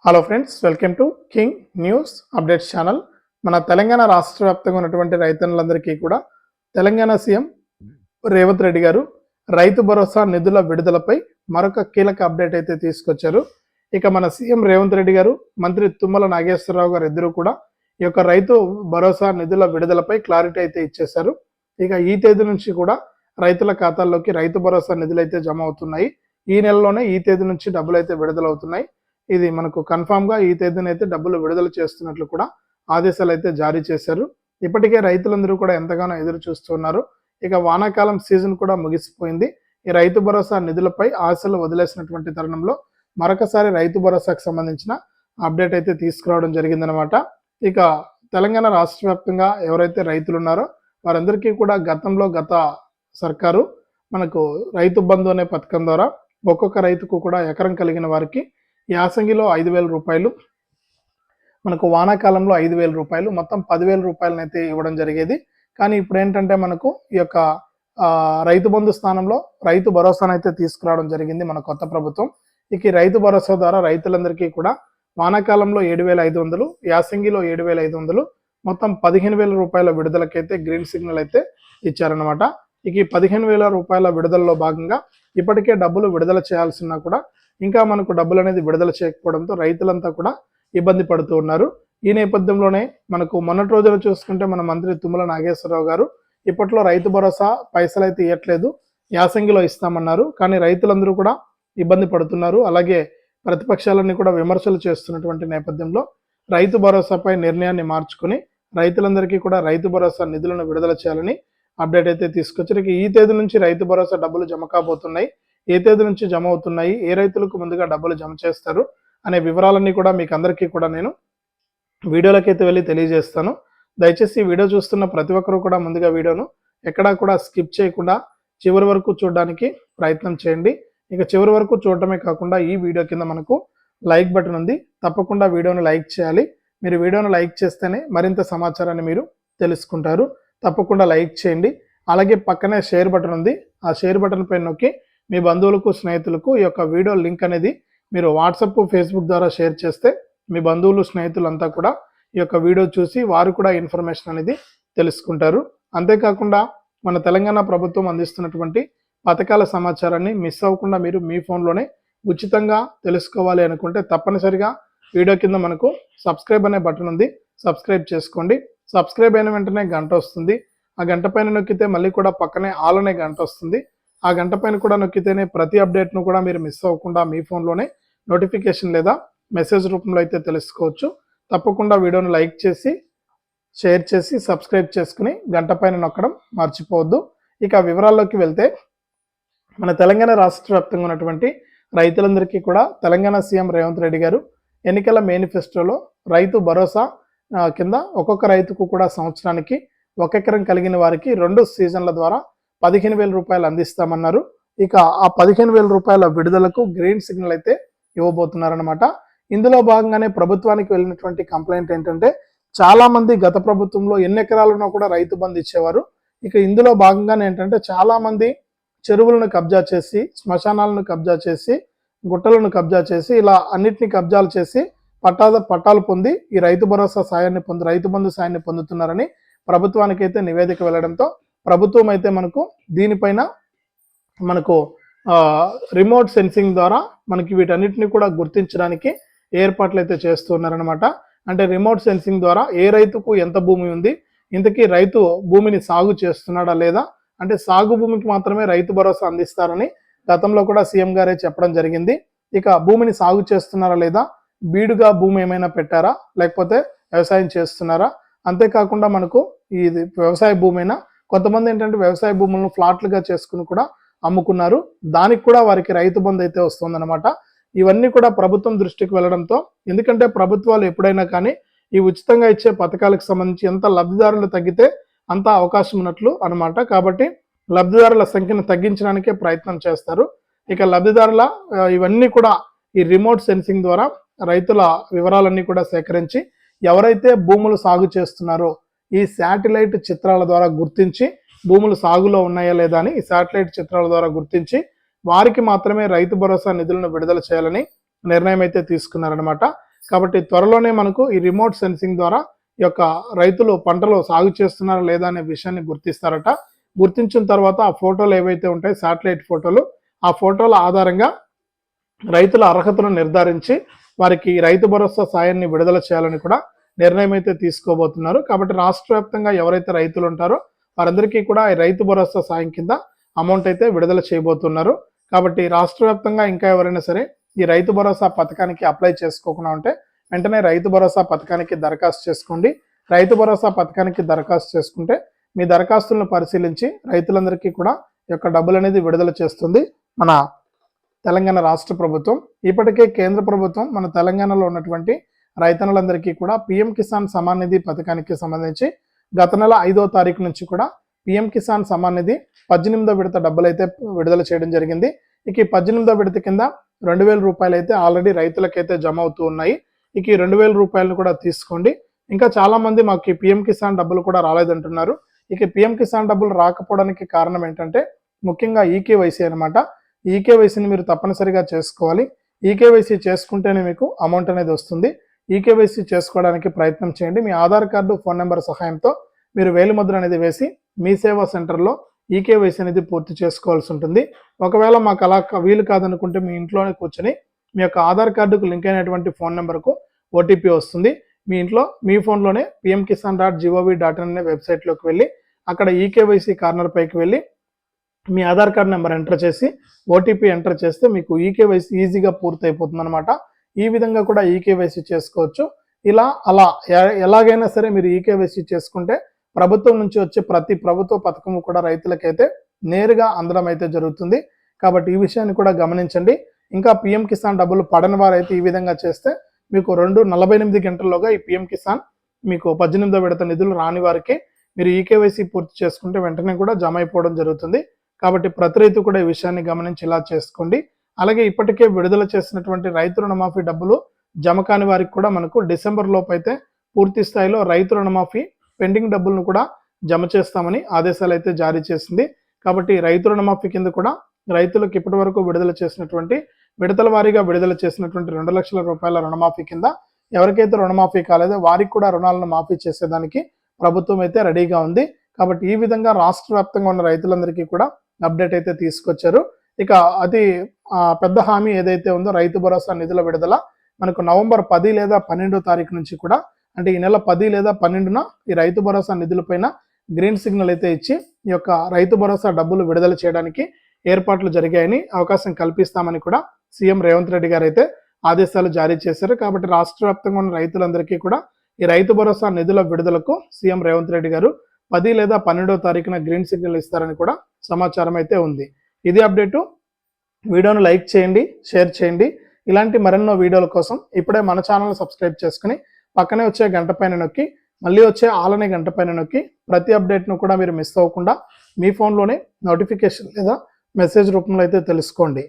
Hello friends, welcome to king news updates channel. మన తెలంగాణ రాష్ట్ర వ్యాప్తంగా ఉన్నటువంటి రైతన్నులందరికీ కూడా తెలంగాణ సీఎం రేవంత్ రెడ్డి గారు రైతు భరోసా నిధుల విడుదలపై మరొక కీలక అప్డేట్ అయితే తీసుకొచ్చారు. ఇక మన సీఎం రేవంత్ రెడ్డి గారు, మంత్రి తుమ్మల నాగేశ్వరరావు గారు ఇద్దరు కూడా ఈ యొక్క రైతు భరోసా నిధుల విడుదలపై క్లారిటీ అయితే ఇచ్చేశారు. ఇక ఈ తేదీ నుంచి కూడా రైతుల ఖాతాల్లోకి రైతు భరోసా నిధులు అయితే జమ అవుతున్నాయి. ఈ నెలలోనే ఈ తేదీ నుంచి డబ్బులు అయితే విడుదలవుతున్నాయి. ఇది మనకు కన్ఫామ్ గా ఈ తేదీన అయితే డబ్బులు విడుదల చేస్తున్నట్లు కూడా ఆదేశాలు అయితే జారీ చేశారు. ఇప్పటికే రైతులందరూ కూడా ఎంతగానో ఎదురు చూస్తున్నారు. ఇక వానాకాలం సీజన్ కూడా ముగిసిపోయింది. ఈ రైతు భరోసా నిధులపై ఆశలు వదిలేసినటువంటి తరుణంలో మరొకసారి రైతు భరోసాకు సంబంధించిన అప్డేట్ అయితే తీసుకురావడం జరిగిందనమాట. ఇక తెలంగాణ రాష్ట్ర వ్యాప్తంగా ఎవరైతే రైతులు ఉన్నారో వారందరికీ కూడా గత సర్కారు మనకు రైతు బంధు అనే పథకం ద్వారా ఒక్కొక్క రైతుకు కూడా ఎకరం కలిగిన వారికి యాసంగిలో 5,000 రూపాయలు, మనకు వానాకాలంలో 5,000 రూపాయలు, మొత్తం 10,000 రూపాయలను అయితే ఇవ్వడం జరిగేది. కానీ ఇప్పుడు ఏంటంటే మనకు ఈ యొక్క రైతు బంధు స్థానంలో రైతు భరోసాను అయితే తీసుకురావడం జరిగింది మన కొత్త ప్రభుత్వం. ఇక ఈ రైతు భరోసా ద్వారా రైతులందరికీ కూడా వానాకాలంలో 7,500, యాసంగిలో 7,500, మొత్తం 15,000 రూపాయల విడుదలకైతే గ్రీన్ సిగ్నల్ అయితే ఇచ్చారనమాట. ఇక ఈ 15,000 రూపాయల విడుదలలో భాగంగా ఇప్పటికే డబ్బులు విడుదల చేయాల్సిన కూడా ఇంకా మనకు డబ్బులు అనేది విడుదల చేయకపోవడంతో రైతులంతా కూడా ఇబ్బంది పడుతూ ఉన్నారు. ఈ నేపథ్యంలోనే మనకు మొన్నటి రోజున చూసుకుంటే మన మంత్రి తుమ్మల నాగేశ్వరరావు గారు ఇప్పట్లో రైతు భరోసా పైసలు అయితే ఇవ్వట్లేదు, యాసంగిలో ఇస్తామన్నారు. కానీ రైతులందరూ కూడా ఇబ్బంది పడుతున్నారు. అలాగే ప్రతిపక్షాలన్నీ కూడా విమర్శలు చేస్తున్నటువంటి నేపథ్యంలో రైతు భరోసాపై నిర్ణయాన్ని మార్చుకుని రైతులందరికీ కూడా రైతు భరోసా నిధులను విడుదల చేయాలని అప్డేట్ అయితే తీసుకొచ్చారు. ఈ తేదీ నుంచి రైతు భరోసా డబ్బులు జమ కాబోతున్నాయి, ఏ తేదీ నుంచి జమ అవుతున్నాయి, ఏ రైతులకు ముందుగా డబ్బులు జమ చేస్తారు అనే వివరాలన్నీ కూడా మీకు అందరికీ కూడా నేను వీడియోలకైతే వెళ్ళి తెలియజేస్తాను. దయచేసి ఈ వీడియో చూస్తున్న ప్రతి ఒక్కరూ కూడా ముందుగా వీడియోను ఎక్కడా కూడా స్కిప్ చేయకుండా చివరి వరకు చూడడానికి ప్రయత్నం చేయండి. ఇక చివరి వరకు చూడటమే కాకుండా ఈ వీడియో కింద మనకు లైక్ బటన్ ఉంది, తప్పకుండా వీడియోను లైక్ చేయాలి. మీరు వీడియోను లైక్ చేస్తేనే మరింత సమాచారాన్ని మీరు తెలుసుకుంటారు. తప్పకుండా లైక్ చేయండి. అలాగే పక్కనే షేర్ బటన్ ఉంది, ఆ షేర్ బటన్ పైన నొక్కి మీ బంధువులకు, స్నేహితులకు ఈ యొక్క వీడియో లింక్ అనేది మీరు వాట్సాప్, ఫేస్బుక్ ద్వారా షేర్ చేస్తే మీ బంధువులు, స్నేహితులంతా కూడా ఈ యొక్క వీడియో చూసి వారు కూడా ఇన్ఫర్మేషన్ అనేది తెలుసుకుంటారు. అంతేకాకుండా మన తెలంగాణ ప్రభుత్వం అందిస్తున్నటువంటి పథకాల సమాచారాన్ని మిస్ అవ్వకుండా మీరు మీ ఫోన్లోనే ఉచితంగా తెలుసుకోవాలి అనుకుంటే తప్పనిసరిగా వీడియో కింద మనకు సబ్స్క్రైబ్ అనే బటన్ ఉంది, సబ్స్క్రైబ్ చేసుకోండి. సబ్స్క్రైబ్ అయిన వెంటనే గంట వస్తుంది, ఆ గంట పైన నొక్కితే మళ్ళీ కూడా పక్కనే ఆల్ అనే గంట వస్తుంది. ఆ గంట పైన కూడా నొక్కితేనే ప్రతి అప్డేట్ను కూడా మీరు మిస్ అవ్వకుండా మీ ఫోన్లోనే నోటిఫికేషన్ లేదా మెసేజ్ రూపంలో అయితే తెలుసుకోవచ్చు. తప్పకుండా వీడియోను లైక్ చేసి, షేర్ చేసి, సబ్స్క్రైబ్ చేసుకుని గంట పైన నొక్కడం మర్చిపోవద్దు. ఇక వివరాల్లోకి వెళ్తే మన తెలంగాణ రాష్ట్ర వ్యాప్తంగా ఉన్నటువంటి రైతులందరికీ కూడా తెలంగాణ సీఎం రేవంత్ రెడ్డి గారు ఎన్నికల మేనిఫెస్టోలో రైతు భరోసా కింద ఒక్కొక్క రైతుకు కూడా సంవత్సరానికి 1 ఎకరం కలిగిన వారికి 2 సీజన్ల ద్వారా 15,000 రూపాయలు అందిస్తామన్నారు. ఇక ఆ 15,000 రూపాయల విడుదలకు గ్రీన్ సిగ్నల్ అయితే ఇవ్వబోతున్నారనమాట. ఇందులో భాగంగానే ప్రభుత్వానికి వెళ్ళినటువంటి కంప్లైంట్ ఏంటంటే చాలా మంది గత ప్రభుత్వంలో ఎన్ని ఎకరాలున్నా కూడా రైతు బంధు ఇచ్చేవారు. ఇక ఇందులో భాగంగానే ఏంటంటే చాలా మంది చెరువులను కబ్జా చేసి, శ్మశానాలను కబ్జా చేసి, గుట్టలను కబ్జా చేసి, ఇలా అన్నిటిని కబ్జాలు చేసి పట్టాలు పొంది ఈ రైతు భరోసా సాయాన్ని రైతు బంధు సాయాన్ని పొందుతున్నారని ప్రభుత్వానికి అయితే నివేదిక వెళ్లడంతో ప్రభుత్వం అయితే మనకు దీనిపైన మనకు రిమోట్ సెన్సింగ్ ద్వారా మనకి వీటన్నిటిని కూడా గుర్తించడానికి ఏర్పాట్లు అయితే చేస్తున్నారనమాట. అంటే రిమోట్ సెన్సింగ్ ద్వారా ఏ రైతుకు ఎంత భూమి ఉంది, ఇంతకీ రైతు భూమిని సాగు చేస్తున్నాడా లేదా, అంటే సాగు భూమికి మాత్రమే రైతు భరోసా అందిస్తారని గతంలో కూడా సీఎం గారే చెప్పడం జరిగింది. ఇక భూమిని సాగు చేస్తున్నారా లేదా, బీడుగా భూమి ఏమైనా పెట్టారా, లేకపోతే వ్యవసాయం చేస్తున్నారా, అంతేకాకుండా మనకు ఇది వ్యవసాయ భూమైనా కొంతమంది ఏంటంటే వ్యవసాయ భూములను ఫ్లాట్లుగా చేసుకుని కూడా అమ్ముకున్నారు, దానికి కూడా వారికి రైతు బంధు అయితే వస్తుందన్నమాట. ఇవన్నీ కూడా ప్రభుత్వం దృష్టికి వెళ్ళడంతో, ఎందుకంటే ప్రభుత్వాలు ఎప్పుడైనా కానీ ఈ ఉచితంగా ఇచ్చే పథకాలకు సంబంధించి ఎంత లబ్ధిదారులు తగ్గితే అంత అవకాశం ఉన్నట్లు అనమాట. కాబట్టి లబ్ధిదారుల సంఖ్యను తగ్గించడానికే ప్రయత్నం చేస్తారు. ఇక లబ్ధిదారుల ఇవన్నీ కూడా ఈ రిమోట్ సెన్సింగ్ ద్వారా రైతుల వివరాలన్నీ కూడా సేకరించి ఎవరైతే భూములు సాగు చేస్తున్నారో ఈ శాటిలైట్ చిత్రాల ద్వారా గుర్తించి భూములు సాగులో ఉన్నాయా లేదా అని ఈ శాటిలైట్ చిత్రాల ద్వారా గుర్తించి వారికి మాత్రమే రైతు భరోసా నిధులను విడుదల చేయాలని నిర్ణయం అయితే తీసుకున్నారనమాట. కాబట్టి త్వరలోనే మనకు ఈ రిమోట్ సెన్సింగ్ ద్వారా ఈ యొక్క రైతులు పంటలు సాగు చేస్తున్నారా లేదా అనే విషయాన్ని గుర్తిస్తారట. గుర్తించిన తర్వాత ఆ ఫోటోలు ఏవైతే ఉంటాయి శాటిలైట్ ఫోటోలు, ఆ ఫోటోల ఆధారంగా రైతుల అర్హతను నిర్ధారించి వారికి రైతు భరోసా సాయాన్ని విడుదల చేయాలని కూడా నిర్ణయం అయితే తీసుకోబోతున్నారు. కాబట్టి రాష్ట్ర వ్యాప్తంగా ఎవరైతే రైతులు ఉంటారో వారందరికీ కూడా ఈ రైతు భరోసా సాయం కింద అమౌంట్ అయితే విడుదల చేయబోతున్నారు. కాబట్టి రాష్ట్ర వ్యాప్తంగా ఇంకా ఎవరైనా సరే ఈ రైతు భరోసా పథకానికి అప్లై చేసుకోకుండా ఉంటే వెంటనే రైతు భరోసా పథకానికి దరఖాస్తు చేసుకోండి. రైతు భరోసా పథకానికి దరఖాస్తు చేసుకుంటే మీ దరఖాస్తులను పరిశీలించి రైతులందరికీ కూడా ఈ యొక్క డబ్బులు అనేది విడుదల చేస్తుంది మన తెలంగాణ రాష్ట్ర ప్రభుత్వం. ఇప్పటికే కేంద్ర ప్రభుత్వం మన తెలంగాణలో ఉన్నటువంటి రైతన్నులందరికీ కూడా పిఎం కిసాన్ సమాన్ నిధి పథకానికి సంబంధించి గత నెల 5వ తారీఖు నుంచి కూడా పిఎం కిసాన్ సమాన్ నిధి 18వ విడత డబ్బులు అయితే విడుదల చేయడం జరిగింది. ఇక ఈ 18వ విడత కింద 2,000 రూపాయలు అయితే ఆల్రెడీ రైతులకైతే జమ అవుతూ ఉన్నాయి. ఇక ఈ 2,000 రూపాయలను కూడా తీసుకోండి. ఇంకా చాలా మంది మాకు ఈ పిఎం కిసాన్ డబ్బులు కూడా రాలేదంటున్నారు. ఇక పిఎం కిసాన్ డబ్బులు రాకపోవడానికి కారణం ఏంటంటే ముఖ్యంగా ఈకేవైసీ అనమాట. ఈకేవైసీని మీరు తప్పనిసరిగా చేసుకోవాలి. ఈకేవైసీ చేసుకుంటేనే మీకు అమౌంట్ అనేది వస్తుంది. ఈకేవైసీ చేసుకోవడానికి ప్రయత్నం చేయండి. మీ ఆధార్ కార్డు, ఫోన్ నెంబర్ సహాయంతో మీరు వేలిముద్ర అనేది వేసి మీ సేవా సెంటర్లో ఈకేవైసీ అనేది పూర్తి చేసుకోవాల్సి ఉంటుంది. ఒకవేళ మాకు అలా వీలు కాదనుకుంటే మీ ఇంట్లోనే కూర్చొని మీ యొక్క ఆధార్ కార్డుకు లింక్ అయినటువంటి ఫోన్ నెంబర్కు ఓటీపీ వస్తుంది. మీ ఇంట్లో మీ ఫోన్లోనే pmkisan.gov.in అనే వెబ్సైట్లోకి వెళ్ళి అక్కడ ఈకేవైసీ కార్నర్ పైకి వెళ్ళి మీ ఆధార్ కార్డ్ నెంబర్ ఎంటర్ చేసి ఓటీపీ ఎంటర్ చేస్తే మీకు ఈకేవైసీ ఈజీగా పూర్తి అయిపోతుంది అనమాట. ఈ విధంగా కూడా ఈకేవైసీ చేసుకోవచ్చు. అలా ఎలాగైనా సరే మీరు ఈకేవైసీ చేసుకుంటే ప్రభుత్వం నుంచి వచ్చే ప్రతి ప్రభుత్వ పథకము కూడా రైతులకైతే నేరుగా అందడం అయితే జరుగుతుంది. కాబట్టి ఈ విషయాన్ని కూడా గమనించండి. ఇంకా పిఎం కిసాన్ డబ్బులు పడని వారైతే ఈ విధంగా చేస్తే మీకు 48 గంటల్లోగా ఈ పిఎం కిసాన్ మీకు 18వ విడత నిధులు రాని వారికి మీరు ఈకేవైసీ పూర్తి చేసుకుంటే వెంటనే కూడా జమ అయిపోవడం జరుగుతుంది. కాబట్టి ప్రతి రైతు కూడా ఈ విషయాన్ని గమనించి ఇలా చేసుకోండి. అలాగే ఇప్పటికే విడుదల చేసినటువంటి రైతు రుణమాఫీ డబ్బులు జమ కాని వారికి కూడా మనకు డిసెంబర్ లోపు అయితే పూర్తి స్థాయిలో రైతు రుణమాఫీ పెండింగ్ డబ్బులను కూడా జమ చేస్తామని ఆదేశాలు అయితే జారీ చేసింది. కాబట్టి రైతు రుణమాఫీ కింద కూడా రైతులకు ఇప్పటి వరకు విడుదల చేసినటువంటి విడతల వారీగా విడుదల చేసినటువంటి 2 లక్షల రూపాయల రుణమాఫీ కింద ఎవరికైతే రుణమాఫీ కాలేదో వారికి కూడా రుణాలను మాఫీ చేసేదానికి ప్రభుత్వం అయితే రెడీగా ఉంది. కాబట్టి ఈ విధంగా రాష్ట్ర వ్యాప్తంగా ఉన్న రైతులందరికీ కూడా అప్డేట్ అయితే తీసుకొచ్చారు. ఇక అతి పెద్ద హామీ ఏదైతే ఉందో రైతు భరోసా నిధుల విడుదల మనకు నవంబర్ 10 లేదా 12వ తారీఖు నుంచి కూడా అంటే ఈ నెల 10 లేదా 12న ఈ రైతు భరోసా నిధులపైన గ్రీన్ సిగ్నల్ అయితే ఇచ్చి ఈ యొక్క రైతు భరోసా డబ్బులు విడుదల చేయడానికి ఏర్పాట్లు జరిగాయని అవకాశం కల్పిస్తామని కూడా సీఎం రేవంత్ రెడ్డి గారు అయితే ఆదేశాలు జారీ చేశారు. కాబట్టి రాష్ట్ర వ్యాప్తంగా ఉన్న రైతులందరికీ కూడా ఈ రైతు భరోసా నిధుల విడుదలకు సీఎం రేవంత్ రెడ్డి గారు 10 లేదా 12వ తారీఖున గ్రీన్ సిగ్నల్ ఇస్తారని కూడా సమాచారం అయితే ఉంది. ఇది అప్డేటు. వీడియోను లైక్ చేయండి, షేర్ చేయండి. ఇలాంటి మరెన్నో వీడియోల కోసం ఇప్పుడే మన ఛానల్ సబ్స్క్రైబ్ చేసుకుని పక్కనే వచ్చే గంట పైన నొక్కి మళ్ళీ వచ్చే ఆల్ అనే గంట పైన నొక్కి ప్రతి అప్డేట్ను కూడా మీరు మిస్ అవ్వకుండా మీ ఫోన్లోనే నోటిఫికేషన్ లేదా మెసేజ్ రూపంలో అయితే తెలుసుకోండి.